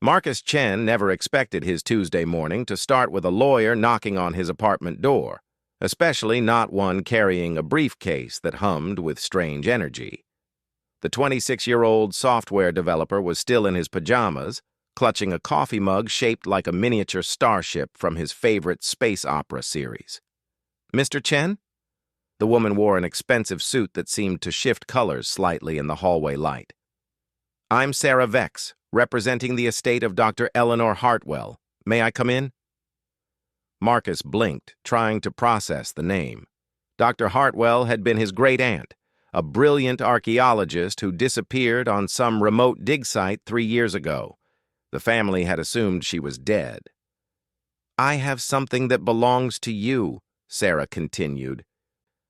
Marcus Chen never expected his Tuesday morning to start with a lawyer knocking on his apartment door, especially not one carrying a briefcase that hummed with strange energy. The 26-year-old software developer was still in his pajamas, clutching a coffee mug shaped like a miniature starship from his favorite space opera series. "Mr. Chen?" The woman wore an expensive suit that seemed to shift colors slightly in the hallway light. "I'm Sarah Vex, representing the estate of Dr. Eleanor Hartwell. May I come in?" Marcus blinked, trying to process the name. Dr. Hartwell had been his great-aunt, a brilliant archaeologist who disappeared on some remote dig site 3 years ago. The family had assumed she was dead. "I have something that belongs to you," Sarah continued,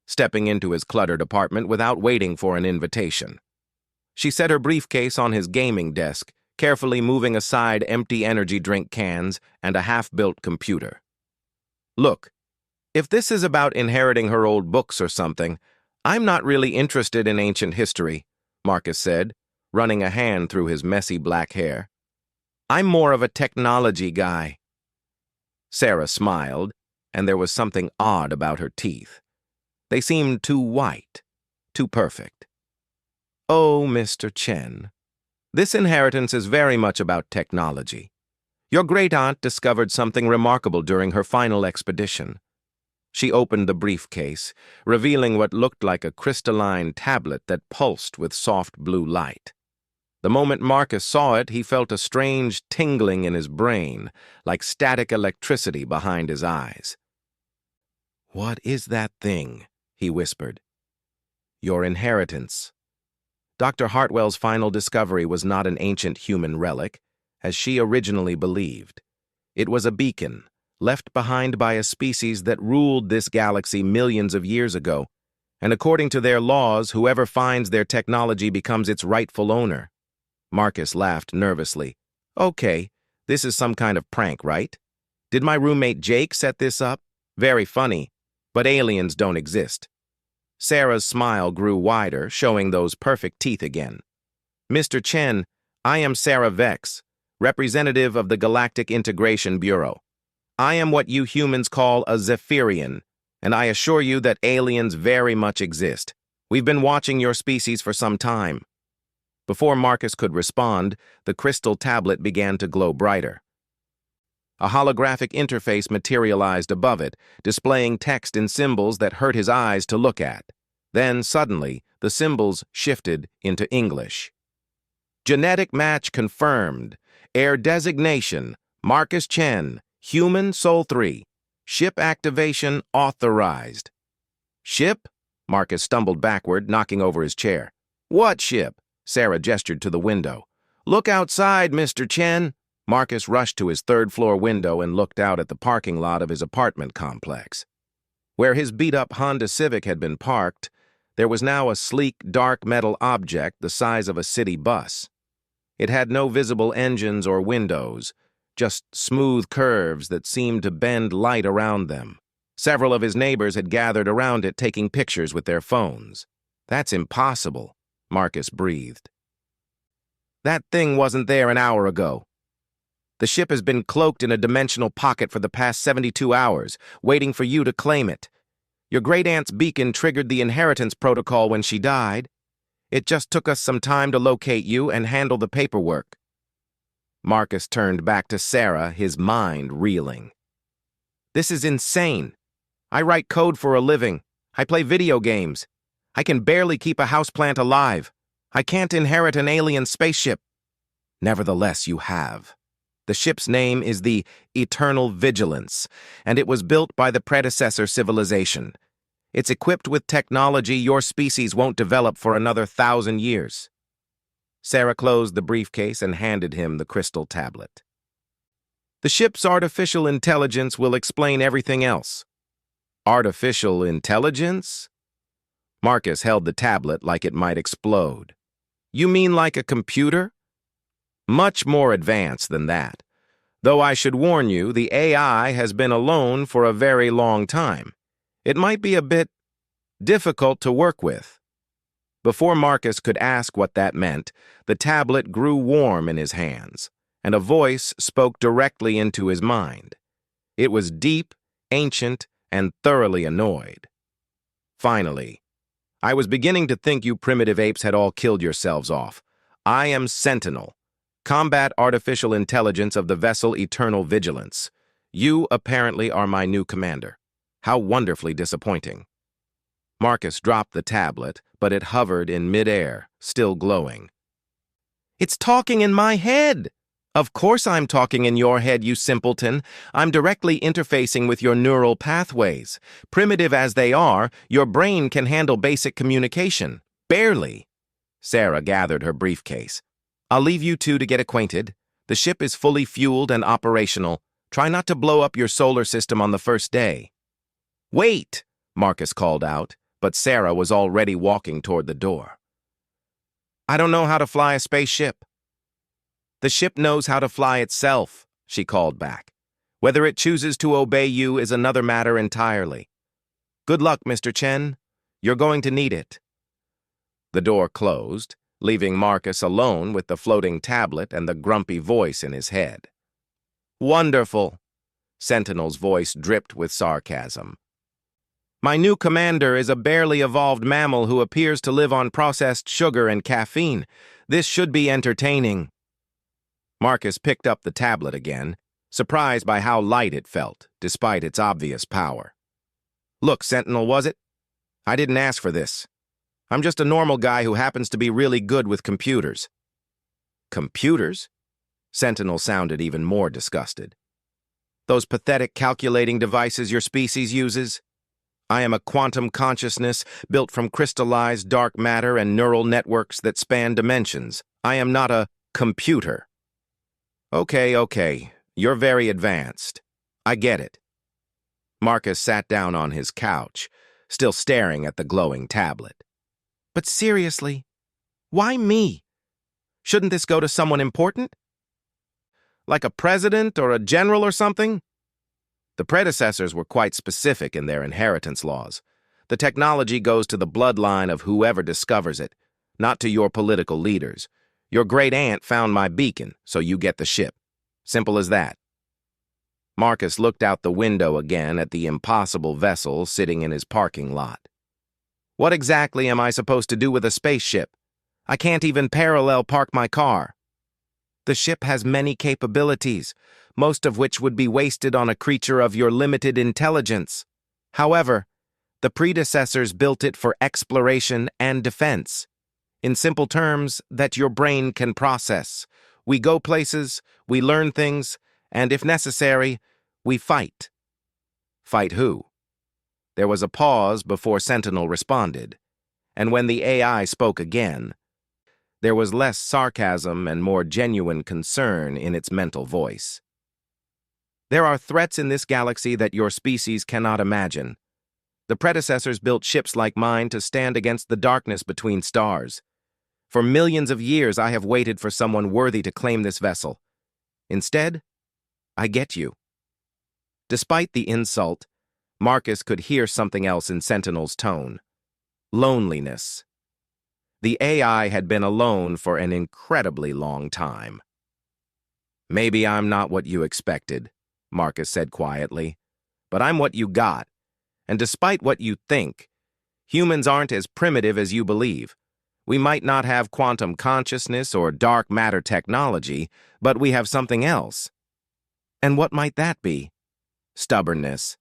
stepping into his cluttered apartment without waiting for an invitation. She set her briefcase on his gaming desk, carefully moving aside empty energy drink cans and a half-built computer. "Look, if this is about inheriting her old books or something, I'm not really interested in ancient history," Marcus said, running a hand through his messy black hair. "I'm more of a technology guy." Sarah smiled, and there was something odd about her teeth. They seemed too white, too perfect. "Oh, Mr. Chen, this inheritance is very much about technology. Your great-aunt discovered something remarkable during her final expedition." She opened the briefcase, revealing what looked like a crystalline tablet that pulsed with soft blue light. The moment Marcus saw it, he felt a strange tingling in his brain, like static electricity behind his eyes. "What is that thing?" he whispered. "Your inheritance." Dr. Hartwell's final discovery was not an ancient human relic, as she originally believed. It was a beacon, left behind by a species that ruled this galaxy millions of years ago, and according to their laws, whoever finds their technology becomes its rightful owner. Marcus laughed nervously. "Okay, this is some kind of prank, right? Did my roommate Jake set this up? Very funny, but aliens don't exist." Sarah's smile grew wider, showing those perfect teeth again. "Mr. Chen, I am Sarah Vex, representative of the Galactic Integration Bureau. I am what you humans call a Zephyrian, and I assure you that aliens very much exist. We've been watching your species for some time." Before Marcus could respond, the crystal tablet began to glow brighter. A holographic interface materialized above it, displaying text and symbols that hurt his eyes to look at. Then, suddenly, the symbols shifted into English. "Genetic match confirmed. Heir designation, Marcus Chen, Human Soul 3. Ship activation authorized." "Ship?" Marcus stumbled backward, knocking over his chair. "What ship?" Sarah gestured to the window. "Look outside, Mr. Chen." Marcus rushed to his third-floor window and looked out at the parking lot of his apartment complex. Where his beat-up Honda Civic had been parked, there was now a sleek, dark metal object the size of a city bus. It had no visible engines or windows, just smooth curves that seemed to bend light around them. Several of his neighbors had gathered around it taking pictures with their phones. "That's impossible," Marcus breathed. "That thing wasn't there an hour ago. The ship has been cloaked in a dimensional pocket for the past 72 hours, waiting for you to claim it. Your great-aunt's beacon triggered the inheritance protocol when she died. It just took us some time to locate you and handle the paperwork." Marcus turned back to Sarah, his mind reeling. "This is insane. I write code for a living. I play video games. I can barely keep a houseplant alive. I can't inherit an alien spaceship." "Nevertheless, you have. The ship's name is the Eternal Vigilance, and it was built by the predecessor civilization. It's equipped with technology your species won't develop for another 1,000 years. Sarah closed the briefcase and handed him the crystal tablet. "The ship's artificial intelligence will explain everything else." "Artificial intelligence?" Marcus held the tablet like it might explode. "You mean like a computer?" "Much more advanced than that. Though I should warn you, the AI has been alone for a very long time. It might be a bit difficult to work with." Before Marcus could ask what that meant, the tablet grew warm in his hands. and a voice spoke directly into his mind. It was deep, ancient, and thoroughly annoyed. Finally, I was beginning to think you primitive apes had all killed yourselves off. I am Sentinel, combat artificial intelligence of the vessel Eternal Vigilance. You apparently are my new commander. How wonderfully disappointing. Marcus dropped the tablet, but it hovered in midair, still glowing. It's talking in my head! Of course I'm talking in your head, you simpleton. I'm directly interfacing with your neural pathways. Primitive as they are, your brain can handle basic communication. Barely. Sarah gathered her briefcase. I'll leave you two to get acquainted. The ship is fully fueled and operational. Try not to blow up your solar system on the first day. Wait, Marcus called out, but Sarah was already walking toward the door. I don't know how to fly a spaceship. The ship knows how to fly itself, she called back. Whether it chooses to obey you is another matter entirely. Good luck, Mr. Chen. You're going to need it. The door closed, leaving Marcus alone with the floating tablet and the grumpy voice in his head. Wonderful. Sentinel's voice dripped with sarcasm. My new commander is a barely evolved mammal who appears to live on processed sugar and caffeine. This should be entertaining. Marcus picked up the tablet again, surprised by how light it felt, despite its obvious power. Look, Sentinel, was it? I didn't ask for this. I'm just a normal guy who happens to be really good with computers. Computers? Sentinel sounded even more disgusted. Those pathetic calculating devices your species uses? I am a quantum consciousness built from crystallized dark matter and neural networks that span dimensions. I am not a computer. Okay, you're very advanced. I get it. Marcus sat down on his couch, still staring at the glowing tablet. But seriously, why me? Shouldn't this go to someone important? Like a president or a general or something? The predecessors were quite specific in their inheritance laws. The technology goes to the bloodline of whoever discovers it, not to your political leaders. Your great-aunt found my beacon, so you get the ship. Simple as that. Marcus looked out the window again at the impossible vessel sitting in his parking lot. What exactly am I supposed to do with a spaceship? I can't even parallel park my car. The ship has many capabilities, most of which would be wasted on a creature of your limited intelligence. However, the predecessors built it for exploration and defense. In simple terms, that your brain can process. We go places, we learn things, and if necessary, we fight. Fight who? There was a pause before Sentinel responded, and when the AI spoke again, there was less sarcasm and more genuine concern in its mental voice. There are threats in this galaxy that your species cannot imagine. The predecessors built ships like mine to stand against the darkness between stars. For millions of years, I have waited for someone worthy to claim this vessel. Instead, I get you. Despite the insult, Marcus could hear something else in Sentinel's tone. Loneliness. The AI had been alone for an incredibly long time. Maybe I'm not what you expected, Marcus said quietly, but I'm what you got. And despite what you think, humans aren't as primitive as you believe. We might not have quantum consciousness or dark matter technology, but we have something else. And what might that be? Stubbornness.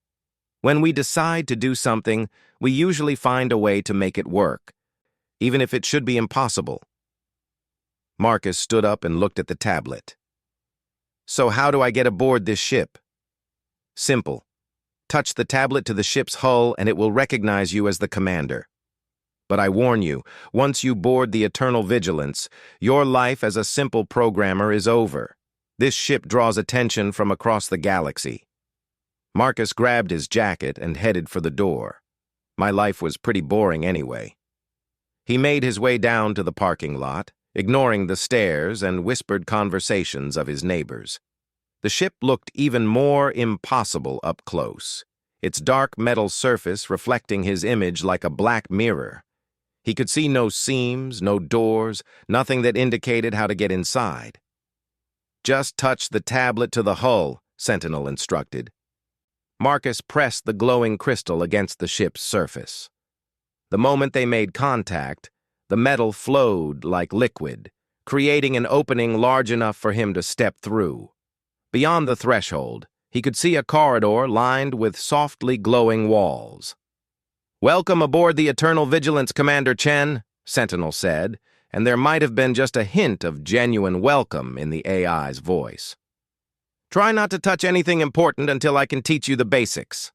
When we decide to do something, we usually find a way to make it work, even if it should be impossible. Marcus stood up and looked at the tablet. So how do I get aboard this ship? Simple. Touch the tablet to the ship's hull and it will recognize you as the commander. But I warn you, once you board the Eternal Vigilance, your life as a simple programmer is over. This ship draws attention from across the galaxy. Marcus grabbed his jacket and headed for the door. My life was pretty boring anyway. He made his way down to the parking lot, ignoring the stares and whispered conversations of his neighbors. The ship looked even more impossible up close, its dark metal surface reflecting his image like a black mirror. He could see no seams, no doors, nothing that indicated how to get inside. Just touch the tablet to the hull, Sentinel instructed. Marcus pressed the glowing crystal against the ship's surface. The moment they made contact, the metal flowed like liquid, creating an opening large enough for him to step through. Beyond the threshold, he could see a corridor lined with softly glowing walls. "Welcome aboard the Eternal Vigilance, Commander Chen," Sentinel said, and there might have been just a hint of genuine welcome in the AI's voice. "Try not to touch anything important until I can teach you the basics."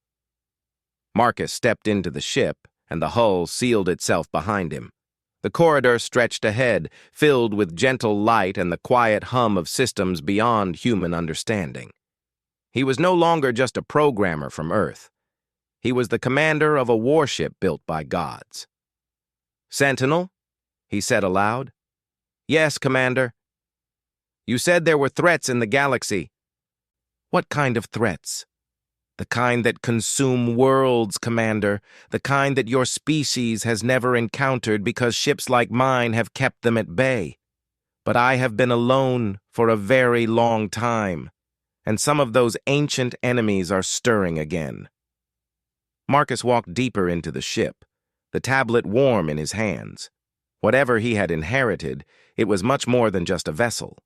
Marcus stepped into the ship, and the hull sealed itself behind him. The corridor stretched ahead, filled with gentle light and the quiet hum of systems beyond human understanding. He was no longer just a programmer from Earth. He was the commander of a warship built by gods. "Sentinel?" he said aloud. "Yes, Commander." "You said there were threats in the galaxy." "What kind of threats?" "The kind that consume worlds, Commander. The kind that your species has never encountered because ships like mine have kept them at bay. But I have been alone for a very long time, and some of those ancient enemies are stirring again." Marcus walked deeper into the ship, the tablet warm in his hands. Whatever he had inherited, it was much more than just a vessel.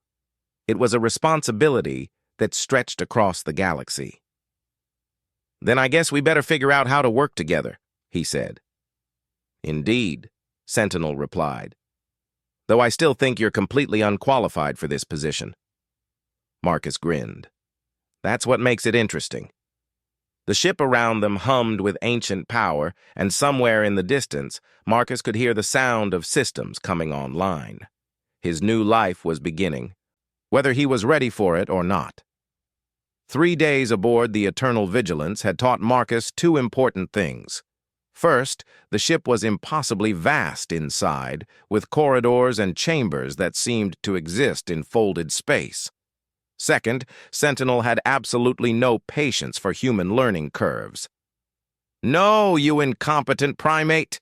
It was a responsibility that stretched across the galaxy. "Then I guess we better figure out how to work together," he said. "Indeed," Sentinel replied, "though I still think you're completely unqualified for this position." Marcus grinned. "That's what makes it interesting." The ship around them hummed with ancient power, and somewhere in the distance, Marcus could hear the sound of systems coming online. His new life was beginning, whether he was ready for it or not. 3 days aboard the Eternal Vigilance had taught Marcus two important things. First, the ship was impossibly vast inside, with corridors and chambers that seemed to exist in folded space. Second, Sentinel had absolutely no patience for human learning curves. "No, you incompetent primate!"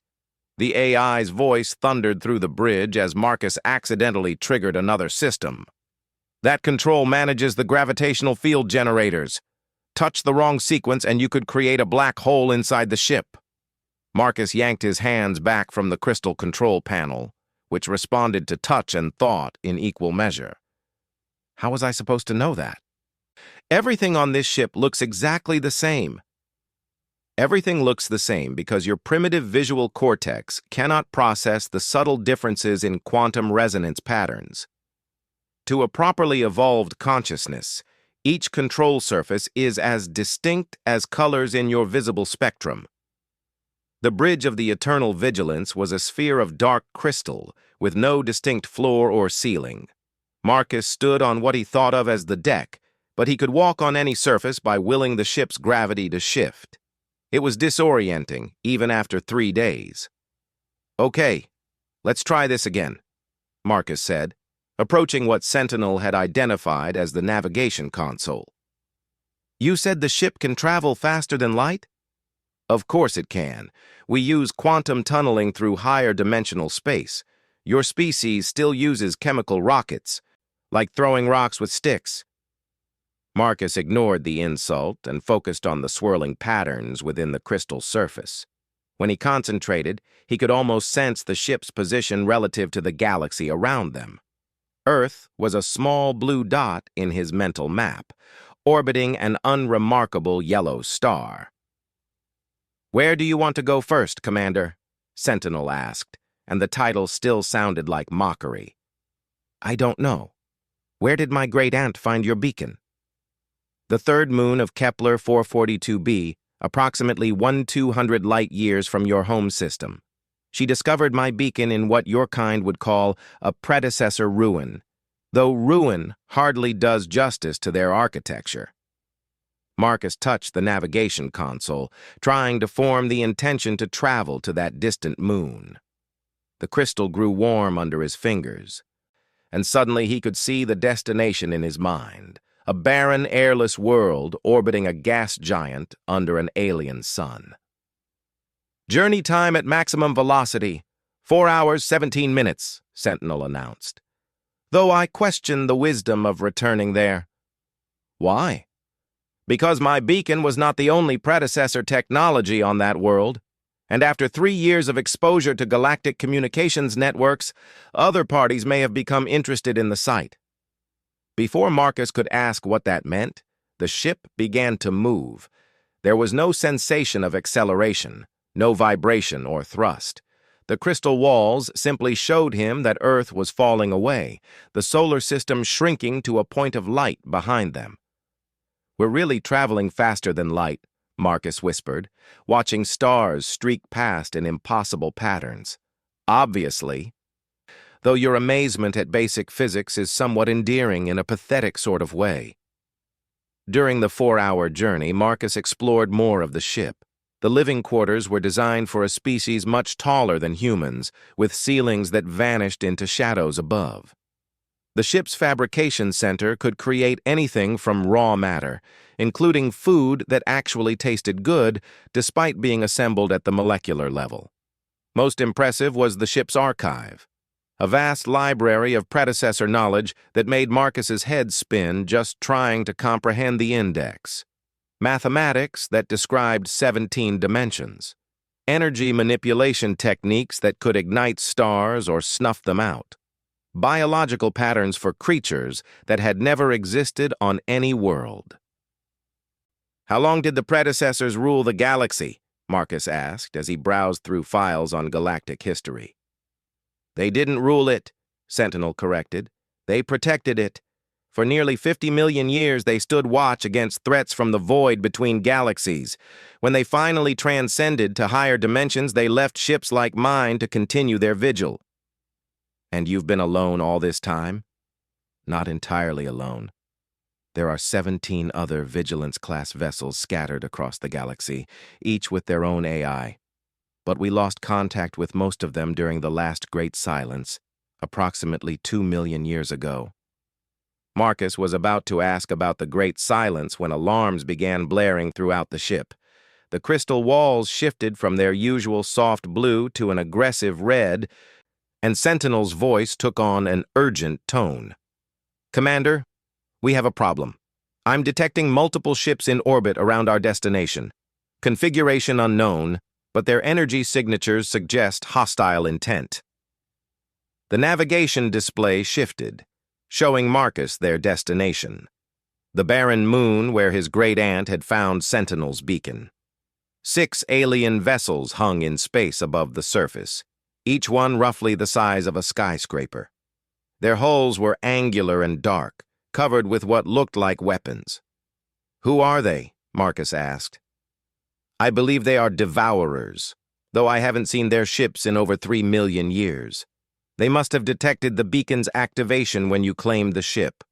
The AI's voice thundered through the bridge as Marcus accidentally triggered another system. "That control manages the gravitational field generators. Touch the wrong sequence and you could create a black hole inside the ship." Marcus yanked his hands back from the crystal control panel, which responded to touch and thought in equal measure. How was I supposed to know that? "Everything on this ship looks exactly the same." Everything looks the same because your primitive visual cortex cannot process the subtle differences in quantum resonance patterns. To a properly evolved consciousness, each control surface is as distinct as colors in your visible spectrum. The bridge of the Eternal Vigilance was a sphere of dark crystal with no distinct floor or ceiling. Marcus stood on what he thought of as the deck, but he could walk on any surface by willing the ship's gravity to shift. It was disorienting, even after 3 days. "Okay, let's try this again," Marcus said, approaching what Sentinel had identified as the navigation console. "You said the ship can travel faster than light?" "Of course it can. We use quantum tunneling through higher dimensional space. Your species still uses chemical rockets, like throwing rocks with sticks." Marcus ignored the insult and focused on the swirling patterns within the crystal surface. When he concentrated, he could almost sense the ship's position relative to the galaxy around them. Earth was a small blue dot in his mental map, orbiting an unremarkable yellow star. "Where do you want to go first, Commander?" Sentinel asked, and the title still sounded like mockery. "I don't know. Where did my great-aunt find your beacon?" "The third moon of Kepler 442b, approximately 1,200 light-years from your home system. She discovered my beacon in what your kind would call a predecessor ruin, though ruin hardly does justice to their architecture." Marcus touched the navigation console, trying to form the intention to travel to that distant moon. The crystal grew warm under his fingers, and suddenly he could see the destination in his mind, a barren, airless world orbiting a gas giant under an alien sun. "Journey time at maximum velocity, 4 hours, 17 minutes, Sentinel announced. though I question the wisdom of returning there. Why? Because my beacon was not the only predecessor technology on that world, and after 3 years of exposure to galactic communications networks, other parties may have become interested in the site. Before Marcus could ask what that meant, the ship began to move. There was no sensation of acceleration, no vibration or thrust. The crystal walls simply showed him that Earth was falling away, the solar system shrinking to a point of light behind them. "We're really traveling faster than light," Marcus whispered, watching stars streak past in impossible patterns. "Obviously. Though your amazement at basic physics is somewhat endearing in a pathetic sort of way." During the 4-hour journey, Marcus explored more of the ship. The living quarters were designed for a species much taller than humans, with ceilings that vanished into shadows above. The ship's fabrication center could create anything from raw matter, including food that actually tasted good despite being assembled at the molecular level. Most impressive was the ship's archive, a vast library of predecessor knowledge that made Marcus's head spin just trying to comprehend the index. Mathematics that described 17 dimensions. Energy manipulation techniques that could ignite stars or snuff them out. Biological patterns for creatures that had never existed on any world. "How long did the predecessors rule the galaxy?" Marcus asked as he browsed through files on galactic history. "They didn't rule it," Sentinel corrected. "They protected it. For nearly 50 million years, they stood watch against threats from the void between galaxies. When they finally transcended to higher dimensions, they left ships like mine to continue their vigil." "And you've been alone all this time?" "Not entirely alone. There are 17 other Vigilance-class vessels scattered across the galaxy, each with their own AI. But we lost contact with most of them during the last Great Silence, approximately 2 million years ago." Marcus was about to ask about the Great Silence when alarms began blaring throughout the ship. The crystal walls shifted from their usual soft blue to an aggressive red, and Sentinel's voice took on an urgent tone. "Commander, we have a problem. I'm detecting multiple ships in orbit around our destination. Configuration unknown, but their energy signatures suggest hostile intent." The navigation display shifted, showing Marcus their destination. The barren moon where his great-aunt had found Sentinel's beacon. 6 alien vessels hung in space above the surface, each one roughly the size of a skyscraper. Their hulls were angular and dark, covered with what looked like weapons. "Who are they?" Marcus asked. "I believe they are devourers, though I haven't seen their ships in over 3 million years. They must have detected the beacon's activation when you claimed the ship."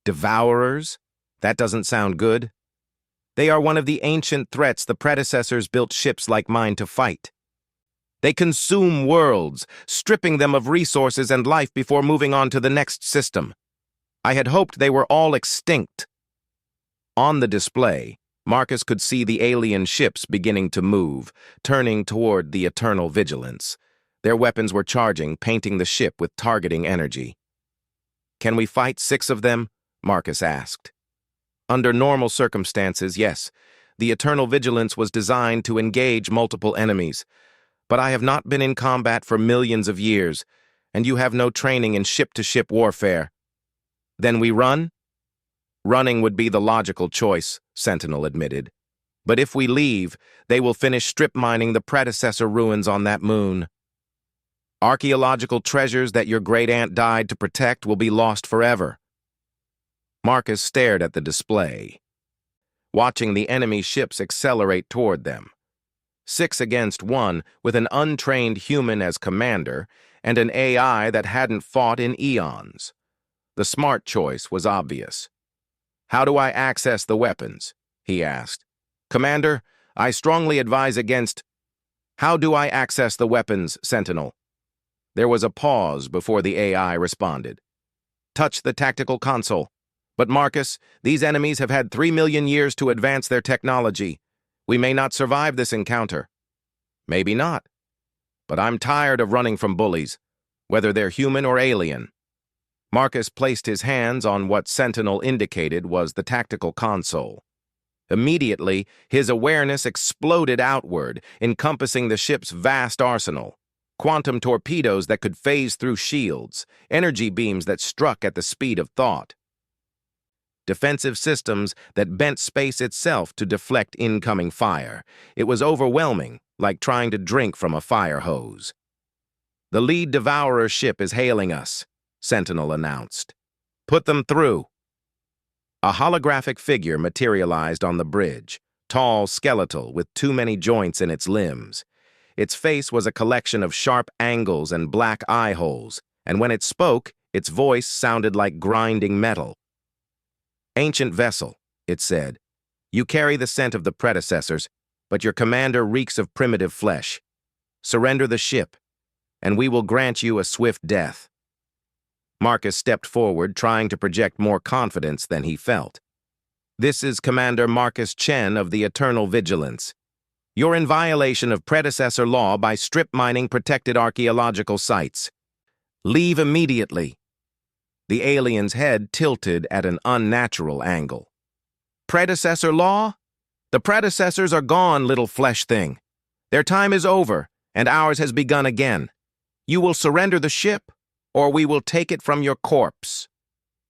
"Devourers? That doesn't sound good." "They are one of the ancient threats the predecessors built ships like mine to fight. They consume worlds, stripping them of resources and life before moving on to the next system. I had hoped they were all extinct." On the display, Marcus could see the alien ships beginning to move, turning toward the Eternal Vigilance. Their weapons were charging, painting the ship with targeting energy. "Can we fight 6 of them?" Marcus asked. "Under normal circumstances, yes. The Eternal Vigilance was designed to engage multiple enemies. But I have not been in combat for millions of years, and you have no training in ship-to-ship warfare." "Then we run?" "Running would be the logical choice," Sentinel admitted. "But if we leave, they will finish strip-mining the predecessor ruins on that moon. Archaeological treasures that your great-aunt died to protect will be lost forever." Marcus stared at the display, watching the enemy ships accelerate toward them. 6 against 1, with an untrained human as commander and an AI that hadn't fought in eons. The smart choice was obvious. "How do I access the weapons?" he asked. "Commander, I strongly advise against—" "How do I access the weapons, Sentinel?" There was a pause before the AI responded. "Touch the tactical console. But Marcus, these enemies have had 3 million years to advance their technology. We may not survive this encounter." "Maybe not. But I'm tired of running from bullies, whether they're human or alien." Marcus placed his hands on what Sentinel indicated was the tactical console. Immediately, his awareness exploded outward, encompassing the ship's vast arsenal. Quantum torpedoes that could phase through shields, energy beams that struck at the speed of thought. Defensive systems that bent space itself to deflect incoming fire. It was overwhelming, like trying to drink from a fire hose. "The lead Devourer ship is hailing us," Sentinel announced. "Put them through." A holographic figure materialized on the bridge, tall, skeletal, with too many joints in its limbs. Its face was a collection of sharp angles and black eye holes, and when it spoke, its voice sounded like grinding metal. "Ancient vessel," it said. "You carry the scent of the predecessors, but your commander reeks of primitive flesh. Surrender the ship, and we will grant you a swift death." Marcus stepped forward, trying to project more confidence than he felt. "This is Commander Marcus Chen of the Eternal Vigilance. You're in violation of predecessor law by strip mining protected archaeological sites. Leave immediately." The alien's head tilted at an unnatural angle. "Predecessor law? The predecessors are gone, little flesh thing. Their time is over, and ours has begun again. You will surrender the ship, or we will take it from your corpse."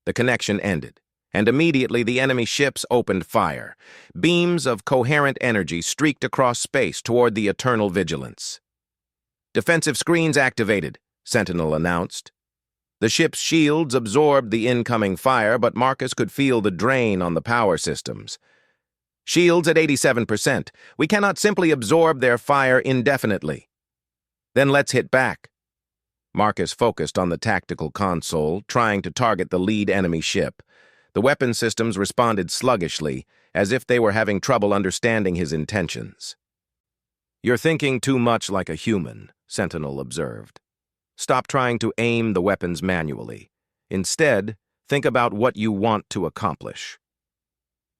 The connection ended, and immediately the enemy ships opened fire. Beams of coherent energy streaked across space toward the Eternal Vigilance. "Defensive screens activated," Sentinel announced. The ship's shields absorbed the incoming fire, but Marcus could feel the drain on the power systems. "Shields at 87%. We cannot simply absorb their fire indefinitely." "Then let's hit back." Marcus focused on the tactical console, trying to target the lead enemy ship. The weapon systems responded sluggishly, as if they were having trouble understanding his intentions. "You're thinking too much like a human," Sentinel observed. "Stop trying to aim the weapons manually. Instead, think about what you want to accomplish."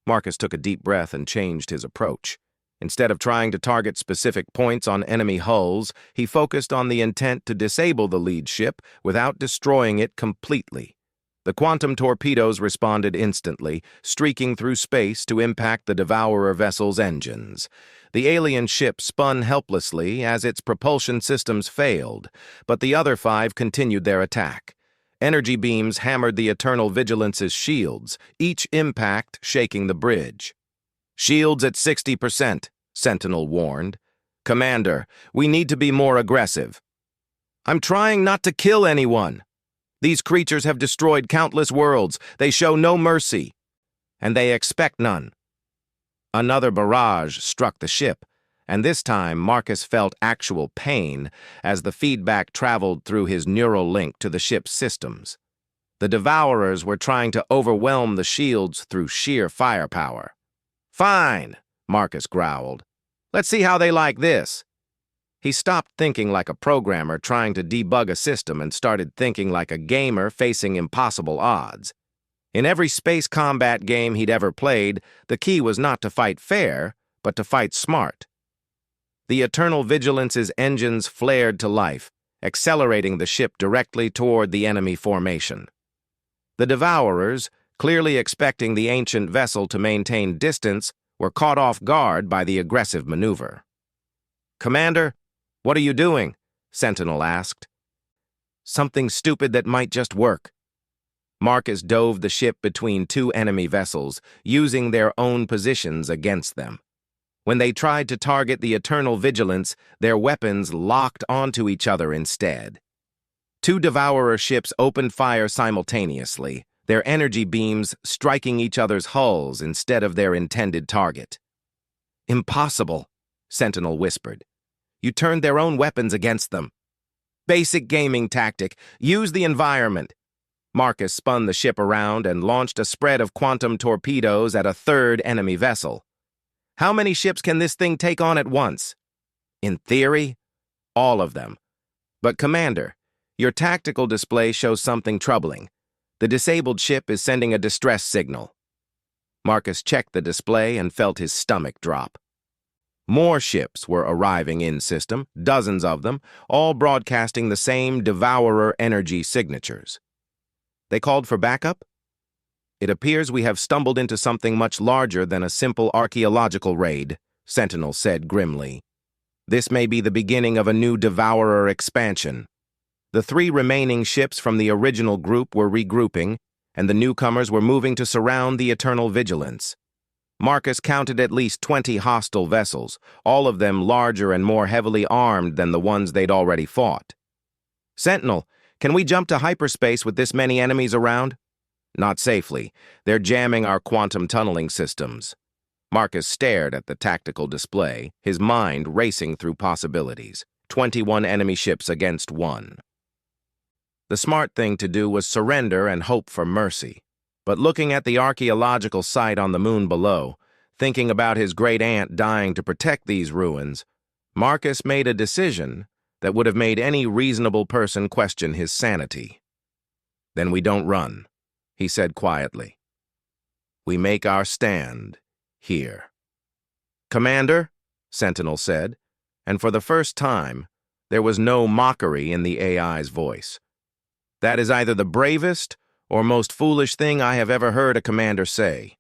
Marcus took a deep breath and changed his approach. Instead of trying to target specific points on enemy hulls, he focused on the intent to disable the lead ship without destroying it completely. The quantum torpedoes responded instantly, streaking through space to impact the Devourer vessel's engines. The alien ship spun helplessly as its propulsion systems failed, but the other 5 continued their attack. Energy beams hammered the Eternal Vigilance's shields, each impact shaking the bridge. "Shields at 60%, Sentinel warned. "Commander, we need to be more aggressive." "I'm trying not to kill anyone. These creatures have destroyed countless worlds. They show no mercy, and they expect none." Another barrage struck the ship, and this time Marcus felt actual pain as the feedback traveled through his neural link to the ship's systems. The Devourers were trying to overwhelm the shields through sheer firepower. "Fine," Marcus growled. "Let's see how they like this." He stopped thinking like a programmer trying to debug a system and started thinking like a gamer facing impossible odds. In every space combat game he'd ever played, the key was not to fight fair, but to fight smart. The Eternal Vigilance's engines flared to life, accelerating the ship directly toward the enemy formation. The Devourers, clearly expecting the ancient vessel to maintain distance, were caught off guard by the aggressive maneuver. "Commander, what are you doing?" Sentinel asked. "Something stupid that might just work." Marcus dove the ship between 2 enemy vessels, using their own positions against them. When they tried to target the Eternal Vigilance, their weapons locked onto each other instead. 2 Devourer ships opened fire simultaneously, their energy beams striking each other's hulls instead of their intended target. "Impossible," Sentinel whispered. "You turned their own weapons against them." "Basic gaming tactic. Use the environment." Marcus spun the ship around and launched a spread of quantum torpedoes at a 3rd enemy vessel. "How many ships can this thing take on at once?" "In theory, all of them. But Commander, your tactical display shows something troubling. The disabled ship is sending a distress signal." Marcus checked the display and felt his stomach drop. More ships were arriving in system, dozens of them, all broadcasting the same Devourer energy signatures. They called for backup? It appears we have stumbled into something much larger than a simple archaeological raid, Sentinel said grimly. This may be the beginning of a new Devourer expansion. The 3 remaining ships from the original group were regrouping, and the newcomers were moving to surround the Eternal Vigilance. Marcus counted at least 20 hostile vessels, all of them larger and more heavily armed than the ones they'd already fought. Sentinel, can we jump to hyperspace with this many enemies around? Not safely. They're jamming our quantum tunneling systems. Marcus stared at the tactical display, his mind racing through possibilities. 21 enemy ships against 1. The smart thing to do was surrender and hope for mercy. But looking at the archaeological site on the moon below, thinking about his great-aunt dying to protect these ruins, Marcus made a decision that would have made any reasonable person question his sanity. Then we don't run, he said quietly. We make our stand here. Commander, Sentinel said, and for the first time, there was no mockery in the AI's voice. That is either the bravest or most foolish thing I have ever heard a commander say.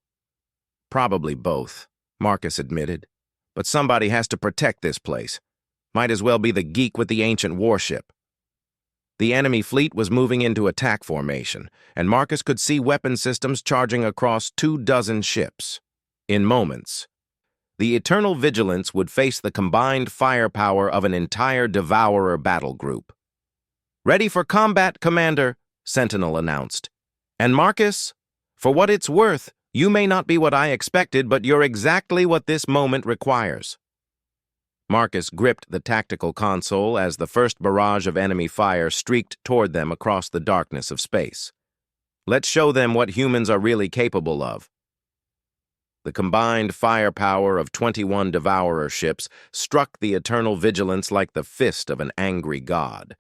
Probably both, Marcus admitted. But somebody has to protect this place. Might as well be the geek with the ancient warship. The enemy fleet was moving into attack formation, and Marcus could see weapon systems charging across 24 ships. In moments, the Eternal Vigilance would face the combined firepower of an entire Devourer battle group. Ready for combat, Commander, Sentinel announced. And Marcus, for what it's worth, you may not be what I expected, but you're exactly what this moment requires. Marcus gripped the tactical console as the first barrage of enemy fire streaked toward them across the darkness of space. Let's show them what humans are really capable of. The combined firepower of 21 Devourer ships struck the Eternal Vigilance like the fist of an angry god.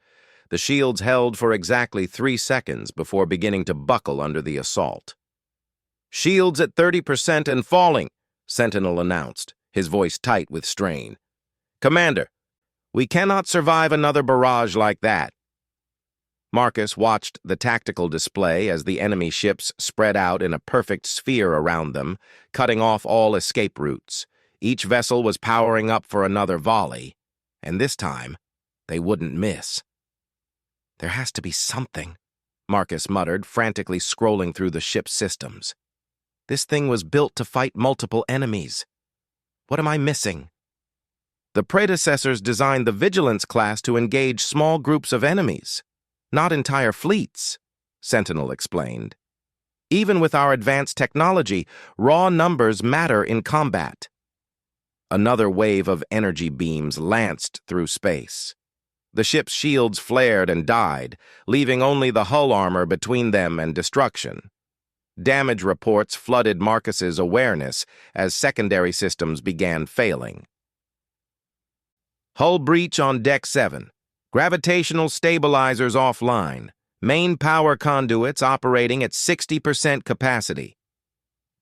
The shields held for exactly 3 seconds before beginning to buckle under the assault. Shields at 30% and falling, Sentinel announced, his voice tight with strain. Commander, we cannot survive another barrage like that. Marcus watched the tactical display as the enemy ships spread out in a perfect sphere around them, cutting off all escape routes. Each vessel was powering up for another volley, and this time, they wouldn't miss. There has to be something, Marcus muttered, frantically scrolling through the ship's systems. This thing was built to fight multiple enemies. What am I missing? The predecessors designed the Vigilance class to engage small groups of enemies, not entire fleets, Sentinel explained. Even with our advanced technology, raw numbers matter in combat. Another wave of energy beams lanced through space. The ship's shields flared and died, leaving only the hull armor between them and destruction. Damage reports flooded Marcus's awareness as secondary systems began failing. Hull breach on Deck 7. Gravitational stabilizers offline. Main power conduits operating at 60% capacity.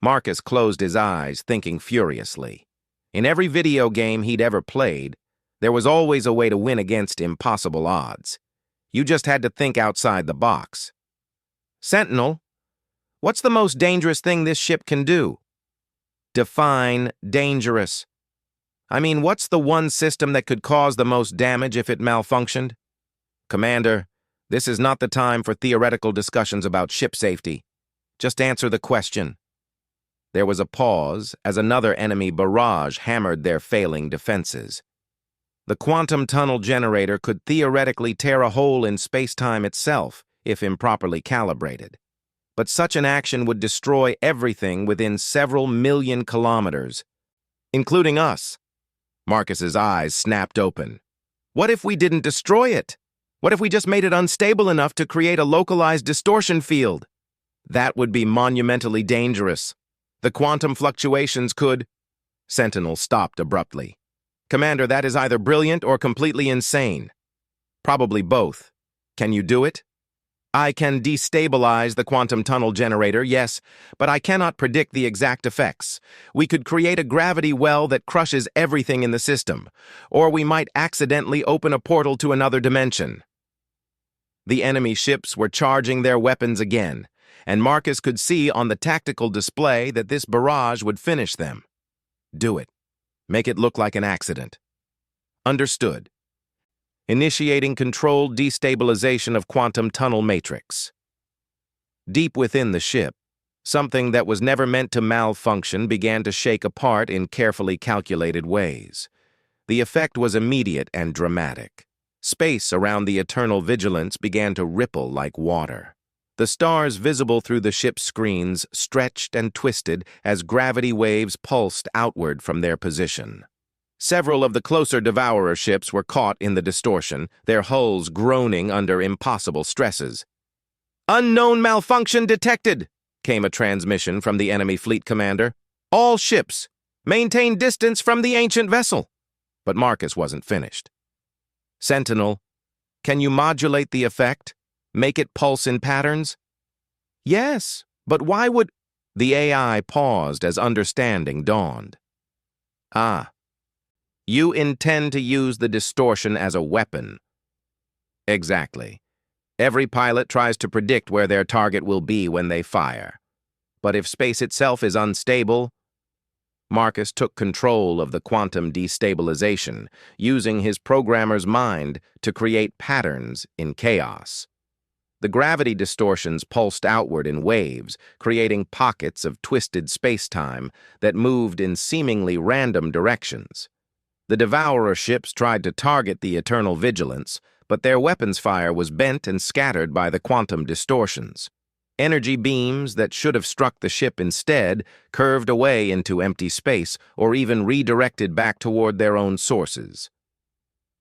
Marcus closed his eyes, thinking furiously. In every video game he'd ever played, there was always a way to win against impossible odds. You just had to think outside the box. Sentinel, what's the most dangerous thing this ship can do? Define dangerous. I mean, what's the one system that could cause the most damage if it malfunctioned? Commander, this is not the time for theoretical discussions about ship safety. Just answer the question. There was a pause as another enemy barrage hammered their failing defenses. The quantum tunnel generator could theoretically tear a hole in space-time itself if improperly calibrated. But such an action would destroy everything within several million kilometers, including us. Marcus's eyes snapped open. What if we didn't destroy it? What if we just made it unstable enough to create a localized distortion field? That would be monumentally dangerous. The quantum fluctuations could... Sentinel stopped abruptly. Commander, that is either brilliant or completely insane. Probably both. Can you do it? I can destabilize the quantum tunnel generator, yes, but I cannot predict the exact effects. We could create a gravity well that crushes everything in the system, or we might accidentally open a portal to another dimension. The enemy ships were charging their weapons again, and Marcus could see on the tactical display that this barrage would finish them. Do it. Make it look like an accident. Understood. Initiating controlled destabilization of quantum tunnel matrix. Deep within the ship, something that was never meant to malfunction began to shake apart in carefully calculated ways. The effect was immediate and dramatic. Space around the eternal vigilance began to ripple like water. The stars visible through the ship's screens stretched and twisted as gravity waves pulsed outward from their position. Several of the closer Devourer ships were caught in the distortion, their hulls groaning under impossible stresses. "Unknown malfunction detected," came a transmission from the enemy fleet commander. "All ships, maintain distance from the ancient vessel." But Marcus wasn't finished. "Sentinel, can you modulate the effect? Make it pulse in patterns?" "Yes, but why would—" The AI paused as understanding dawned. "Ah, you intend to use the distortion as a weapon." "Exactly. Every pilot tries to predict where their target will be when they fire. But if space itself is unstable..." Marcus took control of the quantum destabilization, using his programmer's mind to create patterns in chaos. The gravity distortions pulsed outward in waves, creating pockets of twisted space-time that moved in seemingly random directions. The Devourer ships tried to target the Eternal Vigilance, but their weapons fire was bent and scattered by the quantum distortions. Energy beams that should have struck the ship instead curved away into empty space or even redirected back toward their own sources.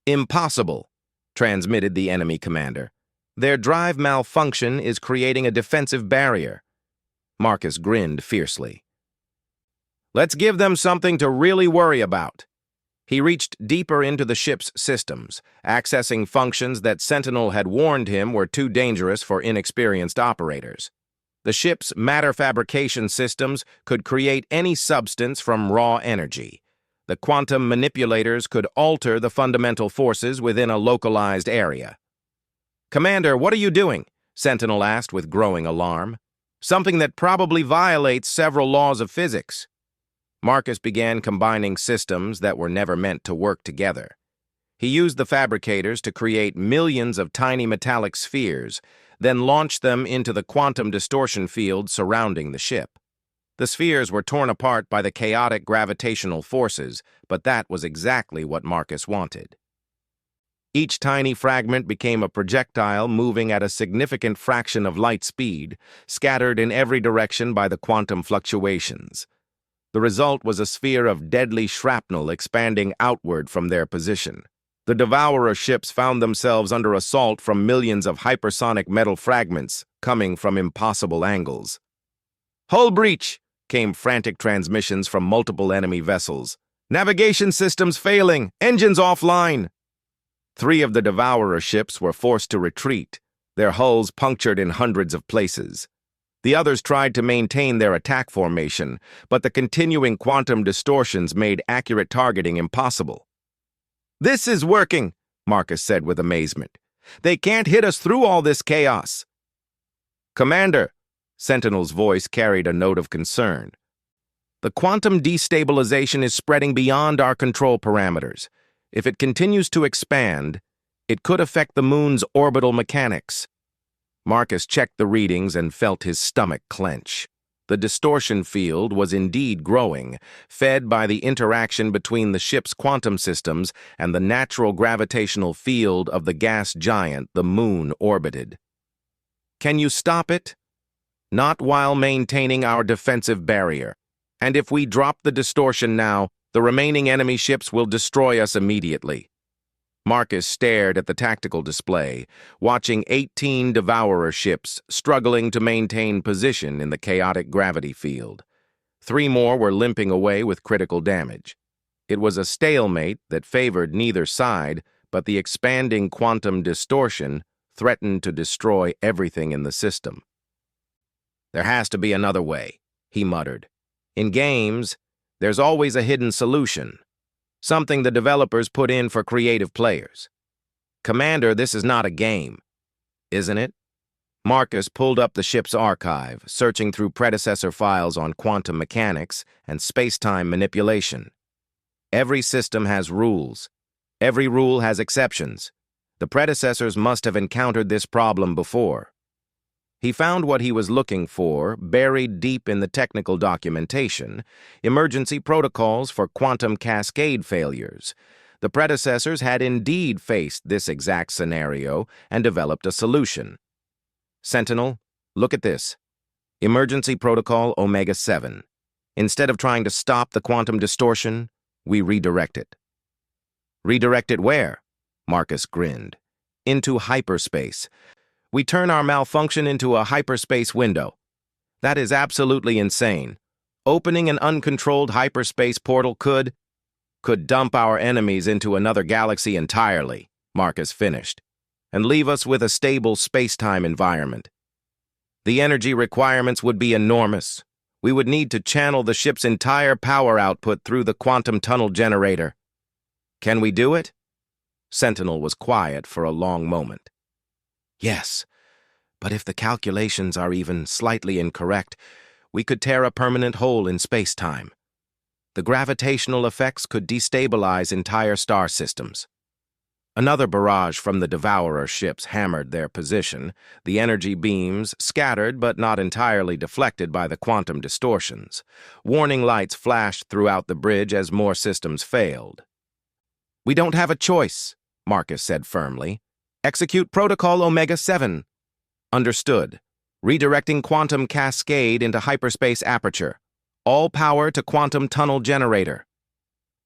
"Impossible," transmitted the enemy commander. "Their drive malfunction is creating a defensive barrier." Marcus grinned fiercely. "Let's give them something to really worry about." He reached deeper into the ship's systems, accessing functions that Sentinel had warned him were too dangerous for inexperienced operators. The ship's matter fabrication systems could create any substance from raw energy. The quantum manipulators could alter the fundamental forces within a localized area. "Commander, what are you doing?" Sentinel asked with growing alarm. "Something that probably violates several laws of physics." Marcus began combining systems that were never meant to work together. He used the fabricators to create millions of tiny metallic spheres, then launched them into the quantum distortion field surrounding the ship. The spheres were torn apart by the chaotic gravitational forces, but that was exactly what Marcus wanted. Each tiny fragment became a projectile moving at a significant fraction of light speed, scattered in every direction by the quantum fluctuations. The result was a sphere of deadly shrapnel expanding outward from their position. The Devourer ships found themselves under assault from millions of hypersonic metal fragments coming from impossible angles. "Hull breach!" came frantic transmissions from multiple enemy vessels. "Navigation systems failing! Engines offline!" 3 of the Devourer ships were forced to retreat, their hulls punctured in hundreds of places. The others tried to maintain their attack formation, but the continuing quantum distortions made accurate targeting impossible. "This is working," Marcus said with amazement. "They can't hit us through all this chaos." "Commander," Sentinel's voice carried a note of concern. "The quantum destabilization is spreading beyond our control parameters. If it continues to expand, it could affect the moon's orbital mechanics." Marcus checked the readings and felt his stomach clench. The distortion field was indeed growing, fed by the interaction between the ship's quantum systems and the natural gravitational field of the gas giant the moon orbited. "Can you stop it?" "Not while maintaining our defensive barrier. And if we drop the distortion now, the remaining enemy ships will destroy us immediately." Marcus stared at the tactical display, watching 18 Devourer ships struggling to maintain position in the chaotic gravity field. 3 more were limping away with critical damage. It was a stalemate that favored neither side, but the expanding quantum distortion threatened to destroy everything in the system. "There has to be another way," he muttered. "In games, there's always a hidden solution. Something the developers put in for creative players. Commander, this is not a game. isn't it? Marcus pulled up the ship's archive, searching through predecessor files on quantum mechanics and space-time manipulation. Every system has rules. Every rule has exceptions. The predecessors must have encountered this problem before. He found what he was looking for, buried deep in the technical documentation: emergency protocols for quantum cascade failures. The predecessors had indeed faced this exact scenario and developed a solution. Sentinel, look at this. Emergency Protocol Omega-7. Instead of trying to stop the quantum distortion, we redirect it. Redirect it where? Marcus grinned. Into hyperspace. We turn our malfunction into a hyperspace window. That is absolutely insane. Opening an uncontrolled hyperspace portal could dump our enemies into another galaxy entirely, Marcus finished, and leave us with a stable space-time environment. The energy requirements would be enormous. We would need to channel the ship's entire power output through the quantum tunnel generator. Can we do it? Sentinel was quiet for a long moment. Yes, but if the calculations are even slightly incorrect, we could tear a permanent hole in space-time. The gravitational effects could destabilize entire star systems. Another barrage from the Devourer ships hammered their position, the energy beams scattered but not entirely deflected by the quantum distortions. Warning lights flashed throughout the bridge as more systems failed. We don't have a choice, Marcus said firmly. Execute Protocol Omega-7. Understood. Redirecting quantum cascade into hyperspace aperture. All power to quantum tunnel generator.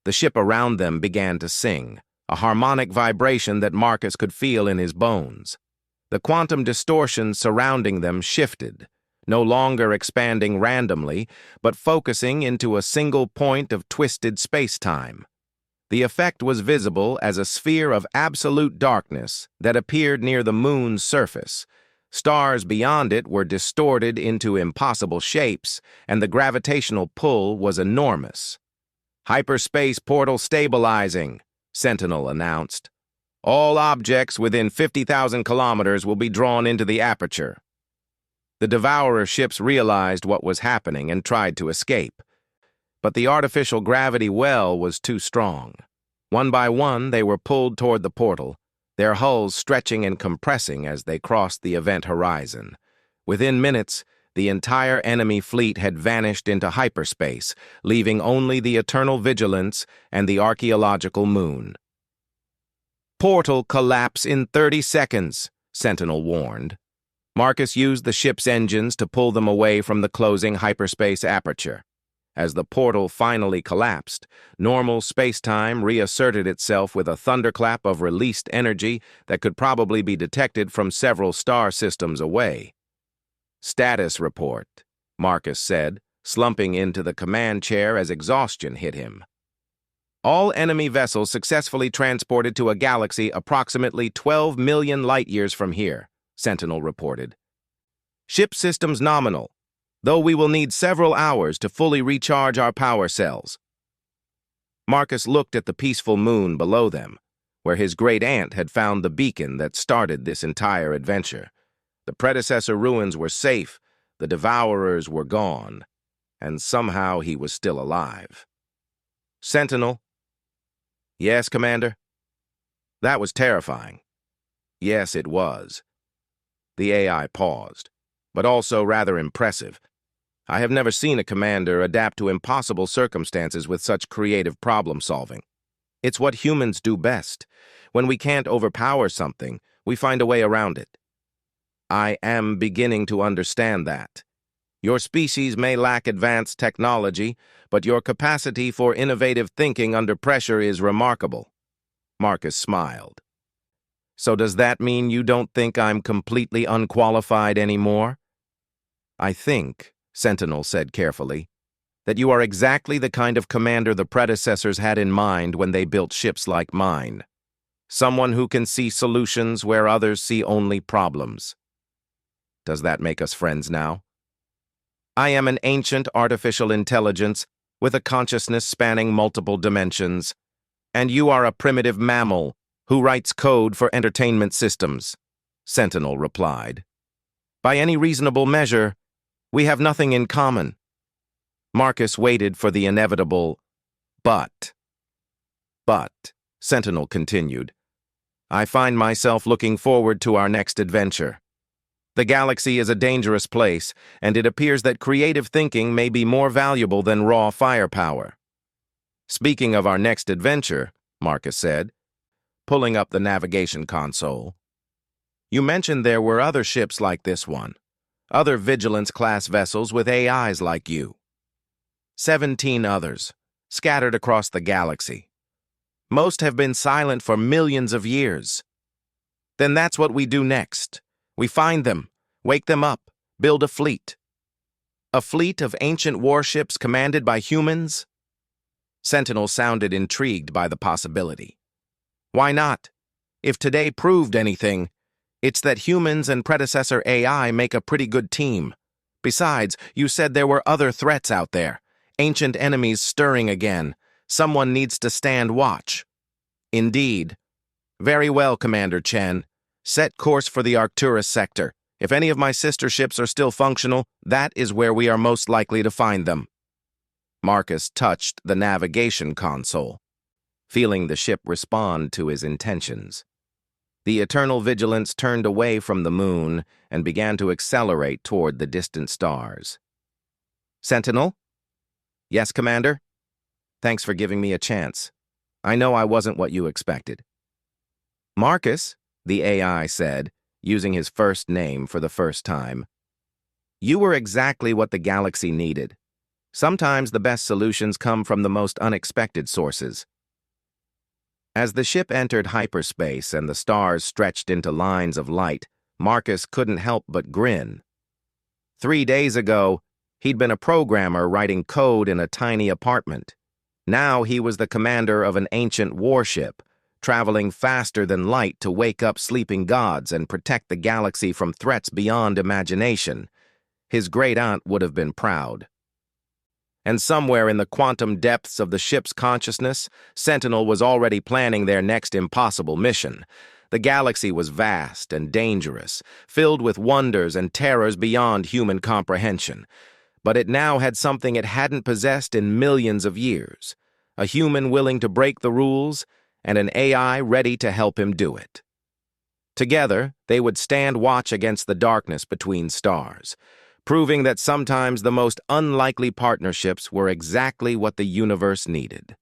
The ship around them began to sing, a harmonic vibration that Marcus could feel in his bones. The quantum distortion surrounding them shifted, no longer expanding randomly, but focusing into a single point of twisted space-time. The effect was visible as a sphere of absolute darkness that appeared near the moon's surface. Stars beyond it were distorted into impossible shapes, and the gravitational pull was enormous. Hyperspace portal stabilizing, Sentinel announced. All objects within 50,000 kilometers will be drawn into the aperture. The Devourer ships realized what was happening and tried to escape. But the artificial gravity well was too strong. One by one, they were pulled toward the portal, their hulls stretching and compressing as they crossed the event horizon. Within minutes, the entire enemy fleet had vanished into hyperspace, leaving only the Eternal Vigilance and the archaeological moon. Portal collapse in 30 seconds, Sentinel warned. Marcus used the ship's engines to pull them away from the closing hyperspace aperture. As the portal finally collapsed, normal space-time reasserted itself with a thunderclap of released energy that could probably be detected from several star systems away. Status report, Marcus said, slumping into the command chair as exhaustion hit him. All enemy vessels successfully transported to a galaxy approximately 12 million light-years from here, Sentinel reported. Ship systems nominal, though we will need several hours to fully recharge our power cells. Marcus looked at the peaceful moon below them, where his great-aunt had found the beacon that started this entire adventure. The predecessor ruins were safe, the Devourers were gone, and somehow he was still alive. Sentinel? Yes, Commander? That was terrifying. Yes, it was. The AI paused, but also rather impressive. I have never seen a commander adapt to impossible circumstances with such creative problem-solving. It's what humans do best. When we can't overpower something, we find a way around it. I am beginning to understand that. Your species may lack advanced technology, but your capacity for innovative thinking under pressure is remarkable. Marcus smiled. So does that mean you don't think I'm completely unqualified anymore? I think, Sentinel said carefully, that you are exactly the kind of commander the predecessors had in mind when they built ships like mine. Someone who can see solutions where others see only problems. Does that make us friends now? I am an ancient artificial intelligence with a consciousness spanning multiple dimensions, and you are a primitive mammal who writes code for entertainment systems. Sentinel replied. By any reasonable measure, we have nothing in common. Marcus waited for the inevitable but. But, Sentinel continued, I find myself looking forward to our next adventure. The galaxy is a dangerous place, and it appears that creative thinking may be more valuable than raw firepower. Speaking of our next adventure, Marcus said, pulling up the navigation console, you mentioned there were other ships like this one, other Vigilance-class vessels with AIs like you. 17 others, scattered across the galaxy. Most have been silent for millions of years. Then that's what we do next. We find them, wake them up, build a fleet. A fleet of ancient warships commanded by humans? Sentinel sounded intrigued by the possibility. Why not? If today proved anything, it's that humans and predecessor AI make a pretty good team. Besides, you said there were other threats out there, ancient enemies stirring again. Someone needs to stand watch. Indeed. Very well, Commander Chen. Set course for the Arcturus sector. If any of my sister ships are still functional, that is where we are most likely to find them. Marcus touched the navigation console, feeling the ship respond to his intentions. The Eternal Vigilance turned away from the moon and began to accelerate toward the distant stars. Sentinel? Yes, Commander? Thanks for giving me a chance. I know I wasn't what you expected. Marcus, the AI said, using his first name for the first time, you were exactly what the galaxy needed. Sometimes the best solutions come from the most unexpected sources. As the ship entered hyperspace and the stars stretched into lines of light, Marcus couldn't help but grin. 3 days ago, he'd been a programmer writing code in a tiny apartment. Now he was the commander of an ancient warship, traveling faster than light to wake up sleeping gods and protect the galaxy from threats beyond imagination. His great-aunt would have been proud. And somewhere in the quantum depths of the ship's consciousness, Sentinel was already planning their next impossible mission. The galaxy was vast and dangerous, filled with wonders and terrors beyond human comprehension. But it now had something it hadn't possessed in millions of years, a human willing to break the rules and an AI ready to help him do it. Together, they would stand watch against the darkness between stars, proving that sometimes the most unlikely partnerships were exactly what the universe needed.